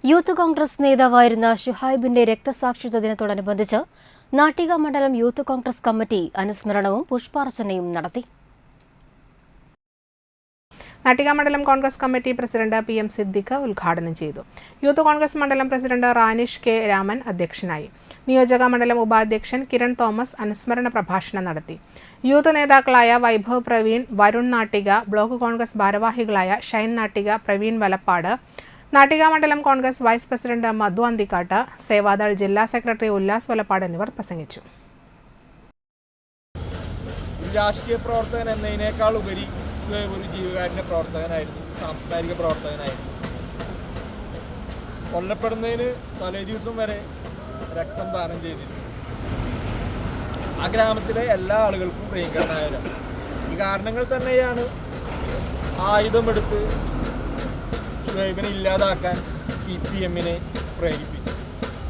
Youth Congress നേതാവായിരുന്ന ഷുഹൈബിന്റെ രക്തസാക്ഷിത്വ ദിനത്തോടനുബന്ധിച്ച് നാട്ടിക മണ്ഡലം യൂത്ത് കോൺഗ്രസ് കമ്മിറ്റി അനുസ്മരണവും പുഷ്പാർച്ചനയും നടത്തി. നാട്ടിക മണ്ഡലം Congress committee president PM Siddique ഉദ്ഘാടനം ചെയ്തു. യൂത്ത് കോൺഗ്രസ് മണ്ഡലം പ്രസിഡന്റ് റാനിഷ് K. രാമൻ അധ്യക്ഷനായി. നിയോജക മണ്ഡലം ഉപാധ്യക്ഷൻ കിരൺ തോമസ് അനുസ്മരണ പ്രഭാഷണം നടത്തി. യൂത്ത് നേതാക്കളായ വൈഭവ് പ്രവീൺ, വരുൺ നാട്ടിക, ബ്ലോക്ക് കോൺഗ്രസ് ഭാരവാഹികളായ ഷൈൻ നാട്ടിക, പ്രവീൺ വലപ്പാട്, നാട്ടിക മണ്ഡലം കോൺഗ്രസ് വൈസ് പ്രസിഡന്റ് മധു അന്തിക്കാട്ട്, സേവാദൾ ജില്ലാ സെക്രട്ടറി ഉല്ലാസ് വലപ്പാട് എന്നിവർ പ്രസംഗിച്ചു. രാഷ്ട്രീയ പ്രവർത്തകൻ എന്നതിനേക്കാൾ ഉപരി ഒരു ജീവകാരുണ്യ പ്രവർത്തകനായിരുന്നു, സാംസ്കാരിക പ്രവർത്തകനായിരുന്നു. കൊല്ലപ്പെടുന്നതിന് തലേ ദിവസം വരെ രക്തം ദാനം ചെയ്തിരുന്നു. ആ ഗ്രാമത്തിലെ എല്ലാ ആളുകൾക്കും പ്രിയങ്കരനായവരാണ്. ഈ കാരണങ്ങൾ തന്നെയാണ് ആയുധമെടുത്ത് ഷുഹൈബിനെ ഇല്ലാതാക്കാൻ CPM പ്രേരിപ്പിച്ചത്.